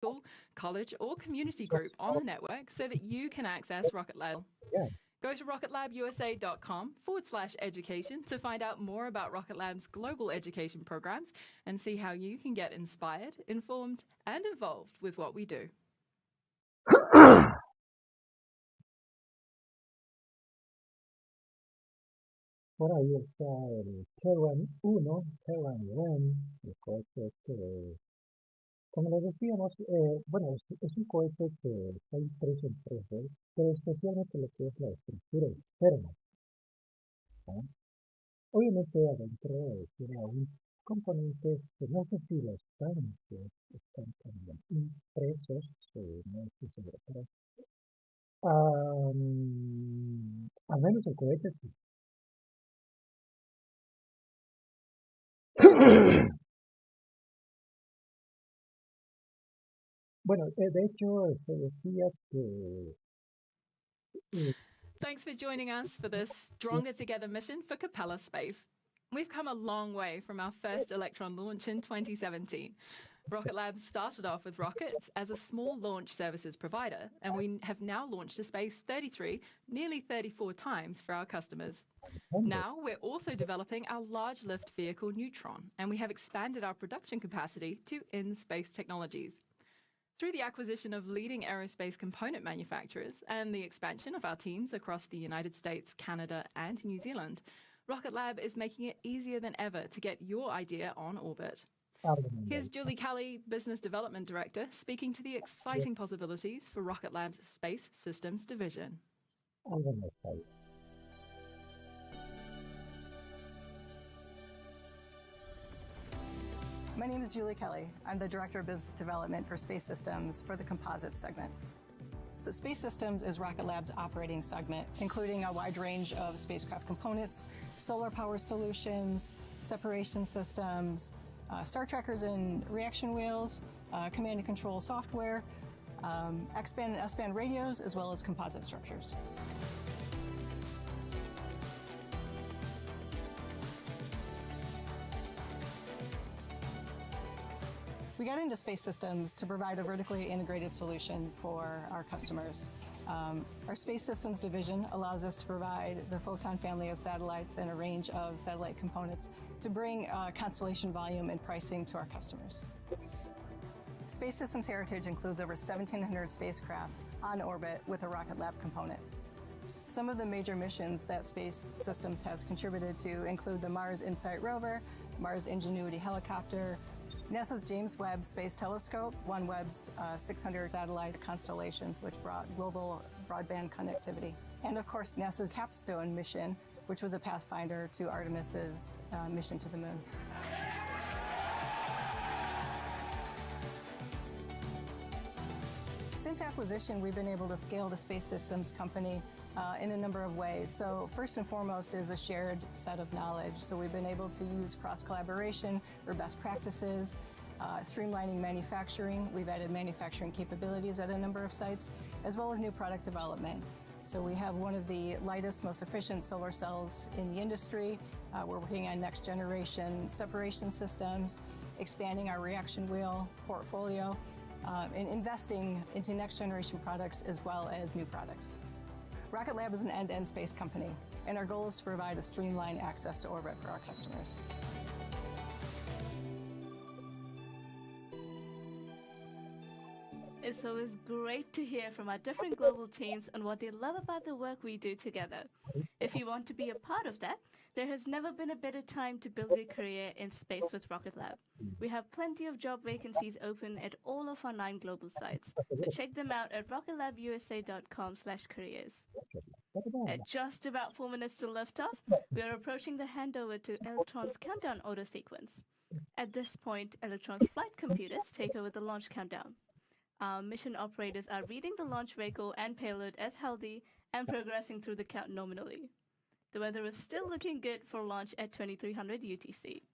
school, college, or community group on the network so that you can access Rocket Lab. Yeah. Go to rocketlabusa.com/education to find out more about Rocket Lab's global education programs and see how you can get inspired, informed, and involved with what we do. Por ahí está el Terran 1, Terran 1, el cohete que, como les decíamos, bueno, es un cohete que está impreso en 3D, pero especialmente lo que es la estructura externa, ¿no? Obviamente adentro tiene aún componentes que no sé si los tanques están también impresos, no estoy seguro, pero al menos el cohete sí. Bueno, de hecho, se decía que eh, Thanks for joining us for this Stronger Together mission for Capella Space. We've come a long way from our first Electron launch in 2017. Rocket Lab started off with rockets as a small launch services provider, and we have now launched to space 33, nearly 34 times for our customers. Now we're also developing our large lift vehicle Neutron, and we have expanded our production capacity to in-space technologies. Through the acquisition of leading aerospace component manufacturers and the expansion of our teams across the United States, Canada, and New Zealand, Rocket Lab is making it easier than ever to get your idea on orbit. Here's Julie Kelly, Business Development Director, speaking to the exciting possibilities for Rocket Lab's Space Systems division. My name is Julie Kelly. I'm the Director of Business Development for Space Systems for the Composites segment. So Space Systems is Rocket Lab's operating segment, including a wide range of spacecraft components, solar power solutions, separation systems, star trackers and reaction wheels, command and control software, X-band and S-band radios, as well as composite structures. We got into space systems to provide a vertically integrated solution for our customers. Our Space Systems division allows us to provide the Photon family of satellites and a range of satellite components to bring constellation volume and pricing to our customers. Space Systems heritage includes over 1,700 spacecraft on orbit with a Rocket Lab component. Some of the major missions that Space Systems has contributed to include the Mars InSight rover, Mars Ingenuity helicopter, NASA's James Webb Space Telescope, OneWeb's 600 satellite constellations, which brought global broadband connectivity. And of course, NASA's Capstone mission, which was a pathfinder to Artemis's mission to the moon. Since acquisition, we've been able to scale the Space Systems company in a number of ways. So first and foremost is a shared set of knowledge. So we've been able to use cross-collaboration for best practices, streamlining manufacturing. We've added manufacturing capabilities at a number of sites, as well as new product development. So we have one of the lightest, most efficient solar cells in the industry. We're working on next generation separation systems, expanding our reaction wheel portfolio, and investing into next generation products as well as new products. Rocket Lab is an end-to-end space company, and our goal is to provide a streamlined access to orbit for our customers. It's always great to hear from our different global teams on what they love about the work we do together. If you want to be a part of that, there has never been a better time to build your career in space with Rocket Lab. We have plenty of job vacancies open at all of our 9 global sites, so check them out at rocketlabusa.com/careers. At just about 4 minutes to liftoff, we are approaching the handover to Electron's countdown auto sequence. At this point, Electron's flight computers take over the launch countdown. Our mission operators are reading the launch vehicle and payload as healthy and progressing through the count nominally. The weather is still looking good for launch at 2300 UTC.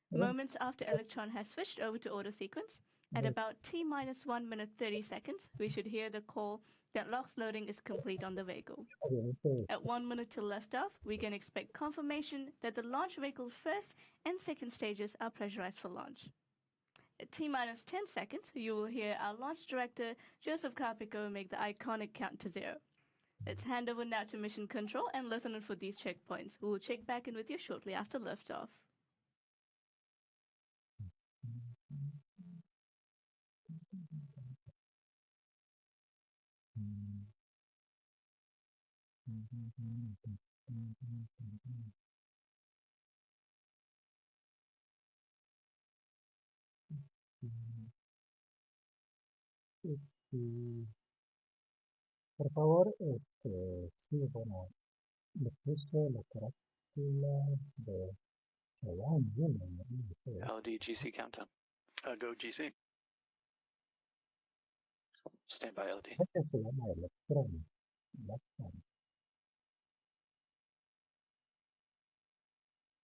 Moments after Electron has switched over to auto sequence, at about T-1 minute 30 seconds, we should hear the call that LOX loading is complete on the vehicle. At 1 minute to liftoff, we can expect confirmation that the launch vehicle's first and second stages are pressurized for launch. At T-minus 10 seconds, you will hear our launch director, Joseph Carpico, make the iconic count to 0. Let's hand over now to Mission Control and listen in for these checkpoints. We will check back in with you shortly after liftoff. Por favor, sí, bueno, le puse la carátula de LD GC countdown. Go GC. Stand by LD. Este se llama Electron.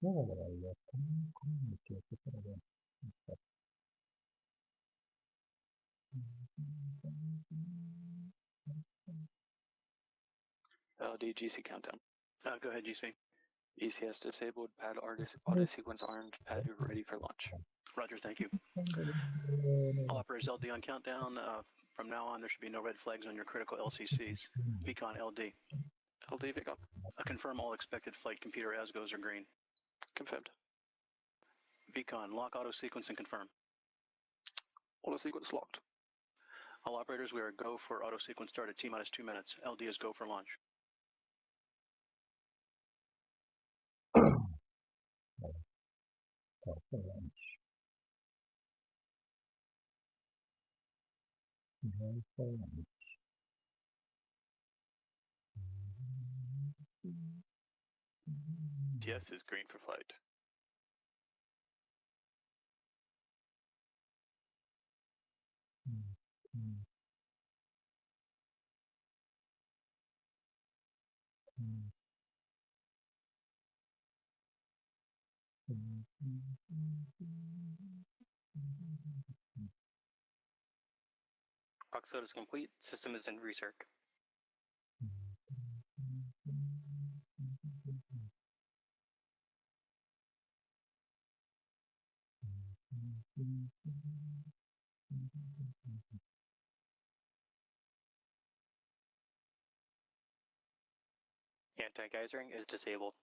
No, ¿cómo me equivoqué? Pero bueno. LD GC countdown. Go ahead, GC. ECS disabled, pad auto sequence armed, pad ready for launch. Roger, thank you. All operators LD on countdown. From now on, there should be no red flags on your critical LCCs. Beacon LD. LD Beacon. Confirm all expected flight computer ASGOs are green. Confirmed. Beacon, lock auto sequence and confirm. Auto sequence locked. All operators, we are go for auto sequence start at T-minus 2 minutes. LD is go for launch. TS is green for flight. Oxide is complete. System is in recirc. Anti-geysering is disabled.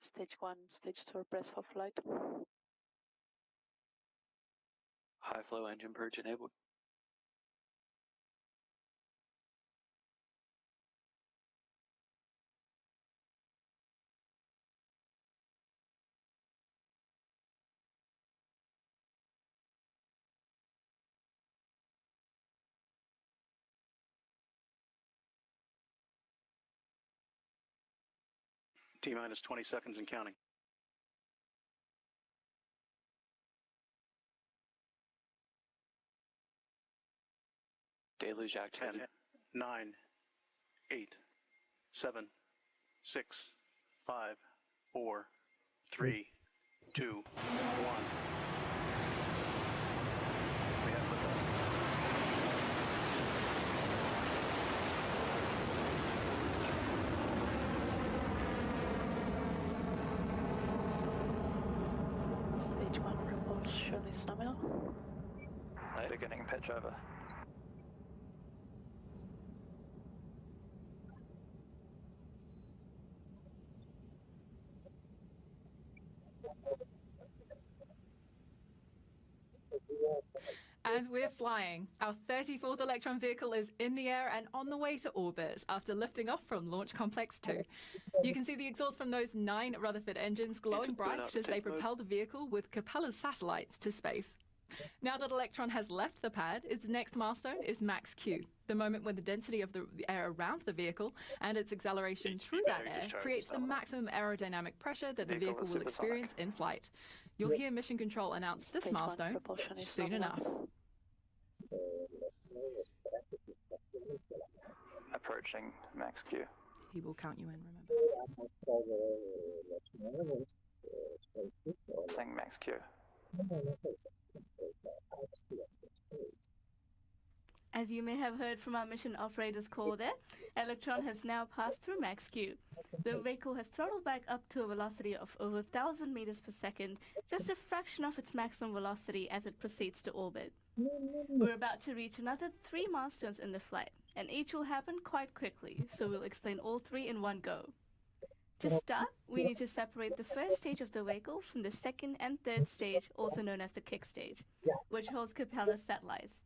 Stage 1, Stage 2 press for flight. High flow engine purge enabled. T-minus 20 seconds and counting. Deluge activated. 10, 9, 8, 7, 6, 5, 4, 3, 2, 1. We have liftoff. Stage 1 propulsion is nominal. Beginning pitch over. And we're flying. Our 34th Electron vehicle is in the air and on the way to orbit after lifting off from Launch Complex 2. You can see the exhaust from those 9 Rutherford engines glowing bright as they propel the vehicle with Capella's satellites to space. Now that Electron has left the pad, its next milestone is max Q, the moment when the density of the air around the vehicle and its acceleration through that air creates the maximum aerodynamic pressure that the vehicle will experience in flight. You'll hear Mission Control announce this milestone soon enough. Approaching max Q. He will count you in, remember. Saying max Q. As you may have heard from our mission operator's call there, Electron has now passed through max Q. The vehicle has throttled back up to a velocity of over 1,000 meters per second, just a fraction of its maximum velocity as it proceeds to orbit. We're about to reach another 3 milestones in the flight, and each will happen quite quickly, so we'll explain all 3 in one go. To start, we need to separate the first stage of the vehicle from the second and third stage, also known as the kick stage, which holds Capella's satellites.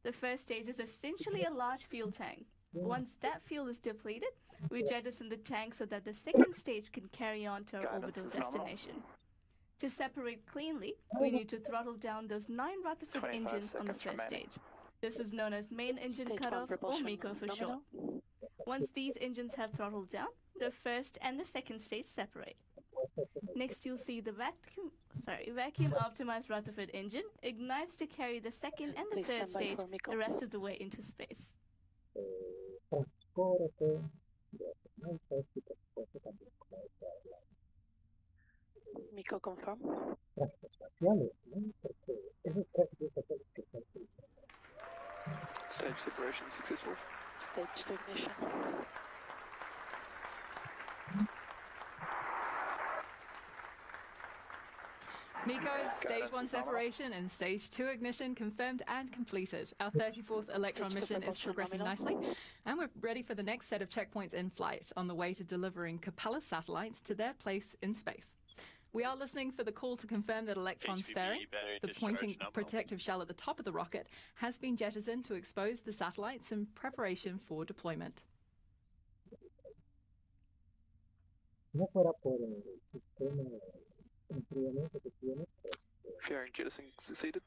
The first stage is essentially a large fuel tank. Once that fuel is depleted, we jettison the tank so that the second stage can carry on to our orbital destination. To separate cleanly, we need to throttle down those 9 Rutherford engines on the first stage. This is known as main engine Stage cutoff, or propulsion MECO for short. nominal. Once these engines have throttled down, the first and the second stage separate. Next, you'll see the vacuum-optimized Rutherford engine ignites to carry the second and the Please third stand by stage for MECO. the rest of the way into space. MECO confirm. Stage separation successful. Stage to ignition. MECO's Stage Guidance 1 is nominal. separation and Stage 2 ignition confirmed and completed. Our 34th Electron Stage mission is propulsion progressing nominal. nicely, and we're ready for the next set of checkpoints in flight on the way to delivering Capella satellites to their place in space. We are listening for the call to confirm that Electron's HVP fairing, battery the discharge pointing nominal. protective shell at the top of the rocket, has been jettisoned to expose the satellites in preparation for deployment. Fairing jettisoning succeeded.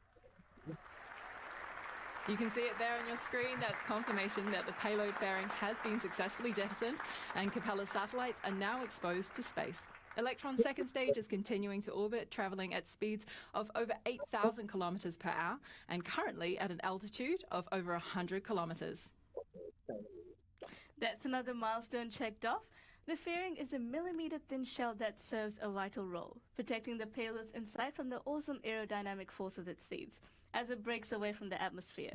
You can see it there on your screen. That's confirmation that the payload fairing has been successfully jettisoned and Capella's satellites are now exposed to space. Electron's second stage is continuing to orbit, traveling at speeds of over 8,000 kilometers per hour and currently at an altitude of over 100 kilometers. That's another milestone checked off. The fairing is a millimeter-thin shell that serves a vital role, protecting the payloads inside from the awesome aerodynamic forces it sees as it breaks away from the atmosphere.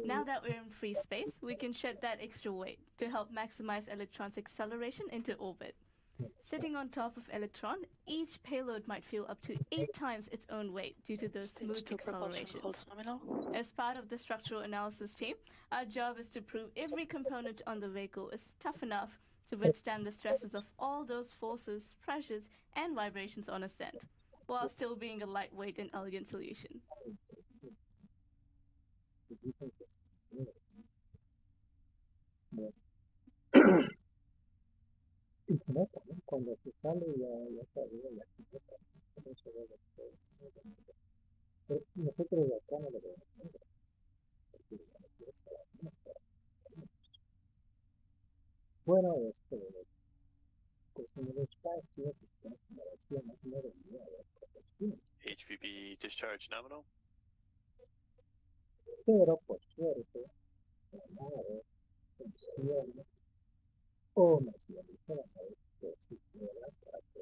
Now that we're in free space, we can shed that extra weight to help maximize Electron's acceleration into orbit. Sitting on top of Electron, each payload might feel up to 8 times its own weight due to those Stage smooth 2 propulsion accelerations. holds nominal. As part of the structural analysis team, our job is to prove every component on the vehicle is tough enough to withstand the stresses of all those forces, pressures, and vibrations on ascent, while still being a lightweight and elegant solution. Y se nota, ¿no? Cuando se sale ya se ve la chineta, cómo se ve pero nosotros de acá no lo vemos, ¿no? Bueno, pues en el espacio, pues como decía, no debería haber protección, HVP discharge nominal. pero por suerte, la nave funciona o más bien ligeramente siquiera para que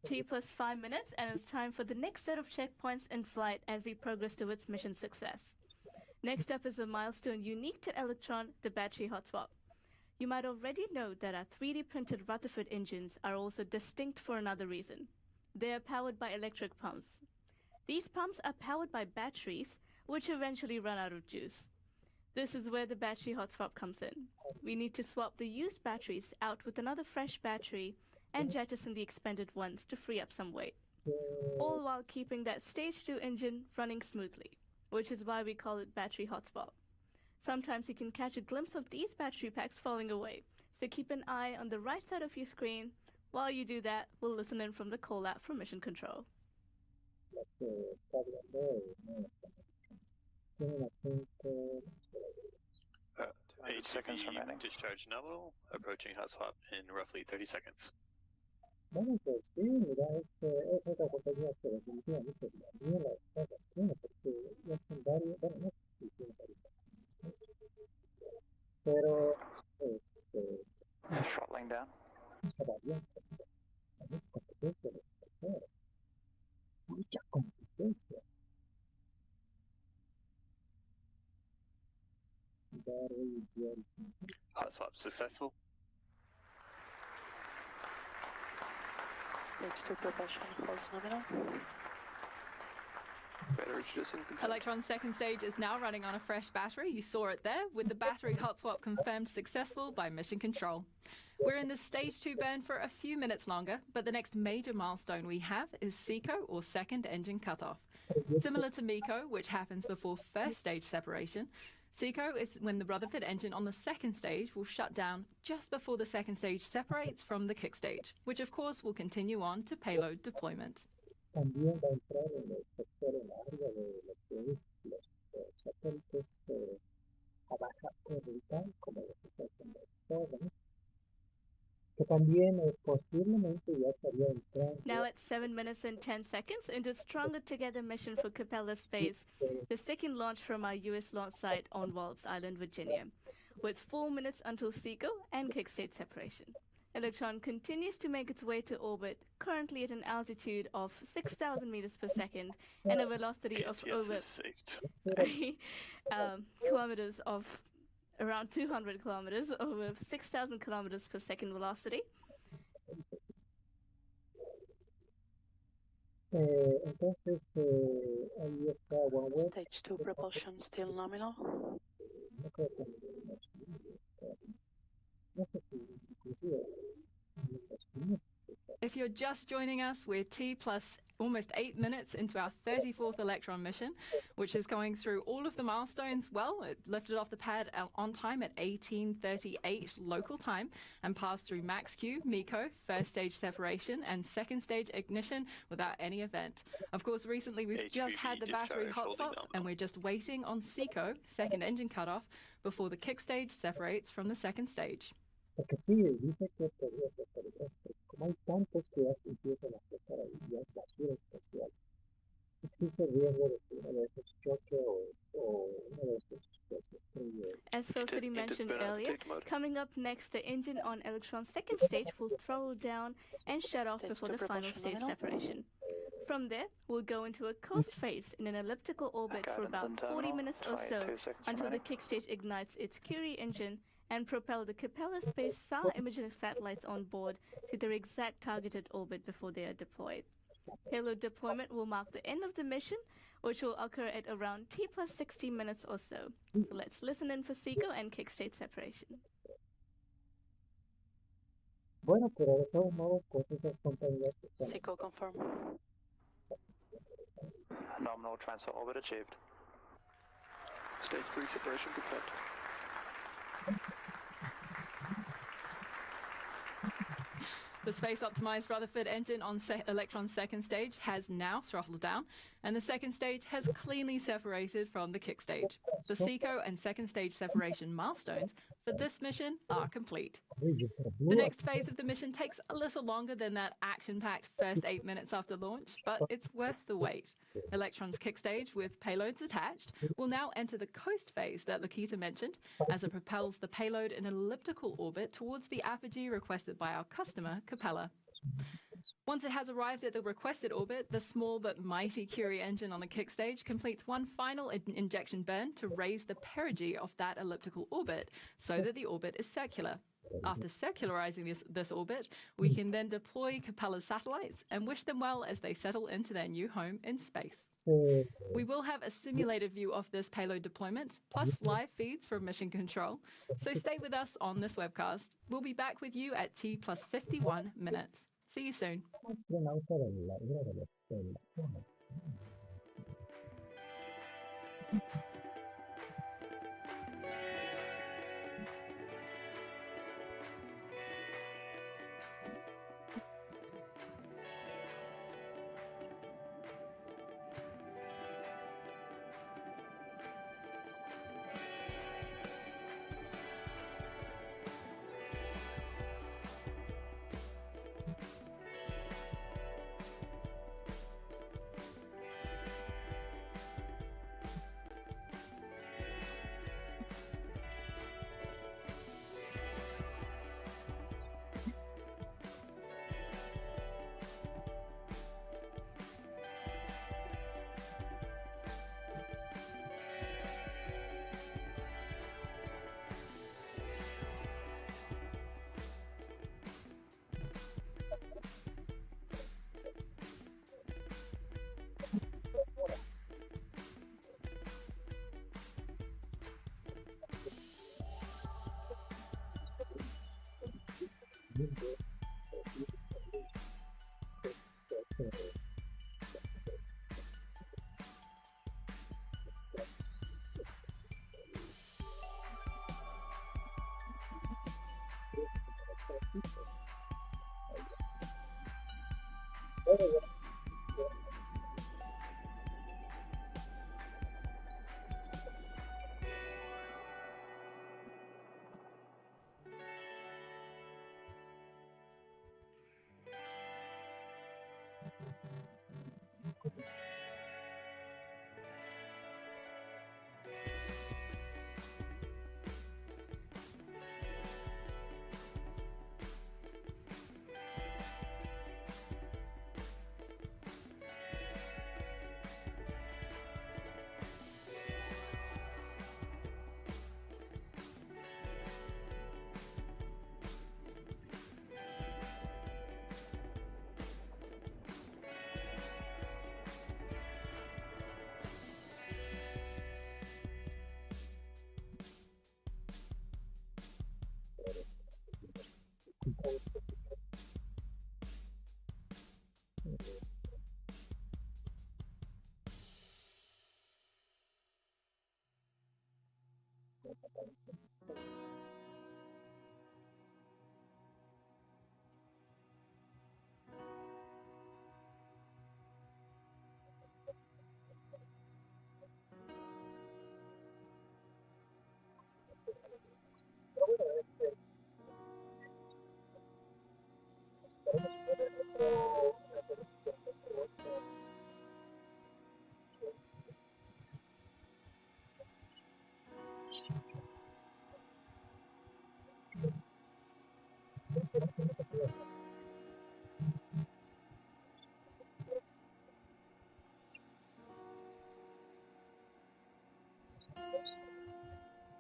T plus 5 minutes, and it's time for the next set of checkpoints in flight as we progress towards mission success. Next up is a milestone unique to Electron, the battery hot swap. You might already know that our 3D printed Rutherford engines are also distinct for another reason. They are powered by electric pumps. These pumps are powered by batteries, which eventually run out of juice. This is where the battery hot swap comes in. We need to swap the used batteries out with another fresh battery and jettison the expended ones to free up some weight, all while keeping that stage 2 engine running smoothly, which is why we call it battery hot swap. Sometimes you can catch a glimpse of these battery packs falling away, so keep an eye on the right side of your screen. While you do that, we'll listen in from the call out from Mission Control. la que está hablando no tiene una cinco 8 seconds remaining. Discharge nominal. Approaching hot swap in roughly 30 seconds. bueno, pues sí, mira, es otra compañía que definitivamente también la está haciendo, porque ya son varios, bueno, no sé si tiene varios, pero Throttling down. esa variante, también competencia de los terceros. Hot swap successful. Stage 2 propulsion holds nominal. Battery just in control. Electron's second stage is now running on a fresh battery. You saw it there, with the battery hot swap confirmed successful by mission control. We're in the stage 2 burn for a few minutes longer, but the next major milestone we have is SECO, or second engine cutoff. Similar to MECO, which happens before first stage separation, SECO is when the Rutherford engine on the second stage will shut down just before the second stage separates from the kick stage, which of course will continue on to payload deployment. También va a entrar en el sector en área de lo que es los satélites a baja órbita, como los que se hacen en que también posiblemente ya estaría entrando. Now at 7 minutes and 10 seconds into Stronger Together mission for Capella Space, the second launch from our US launch site on Wallops Island, Virginia, with 4 minutes until SECO and kick-stage separation. Electron continues to make its way to orbit, currently at an altitude of 6,000 meters per second and a velocity of over kilometers of around 200 kilometers, over 6,000 kilometers per second velocity. Entonces, ahí está OneWeb. Stage 2 propulsion still nominal. No creo que no sé si inclusive If you're just joining us, we're T plus almost 8 minutes into our 34th Electron mission, which is going through all of the milestones well. It lifted off the pad on time at 18:38 local time and passed through max Q, MECO, first stage separation, and second stage ignition without any event. Of course, recently we've just had the battery hot swap, and we're just waiting on SECO, second engine cutoff, before the kick stage separates from the second stage. Porque sí, dice que podría ser peligroso. Como hay tantos que ya se empiezan a acercar ahí, ya es basura especial. Existe el riesgo de que uno de esos choque o uno de esos As Felicity mentioned earlier, coming up next, the engine on Electron's second stage will throttle down and shut off before the final stage separation. From there, we'll go into a coast phase in an elliptical orbit for about 40 minutes or so until the kick stage ignites its Curie engine and propel the Capella Space SAR imaging satellites on board to their exact targeted orbit before they are deployed. Payload deployment will mark the end of the mission, which will occur at around T plus 60 minutes or so. So let's listen in for SECO and kick stage separation. Bueno, pero de todos modos, pues esas compañías están... SECO confirm. Nominal transfer orbit achieved. Stage 3 separation confirmed. The space-optimized Rutherford engine on Electron's second stage has now throttled down, and the second stage has cleanly separated from the kick stage. The SECO and second stage separation milestones for this mission are complete. The next phase of the mission takes a little longer than that action-packed first 8 minutes after launch, but it's worth the wait. Electron's kick stage, with payloads attached, will now enter the coast phase that Lakita mentioned, as it propels the payload in an elliptical orbit towards the apogee requested by our customer, Capella. Once it has arrived at the requested orbit, the small but mighty Curie engine on the kick stage completes one final injection burn to raise the perigee of that elliptical orbit so that the orbit is circular. After circularizing this orbit, we can then deploy Capella's satellites and wish them well as they settle into their new home in space. We will have a simulated view of this payload deployment, plus live feeds from mission control, so stay with us on this webcast. We'll be back with you at T plus 51 minutes. See you soon.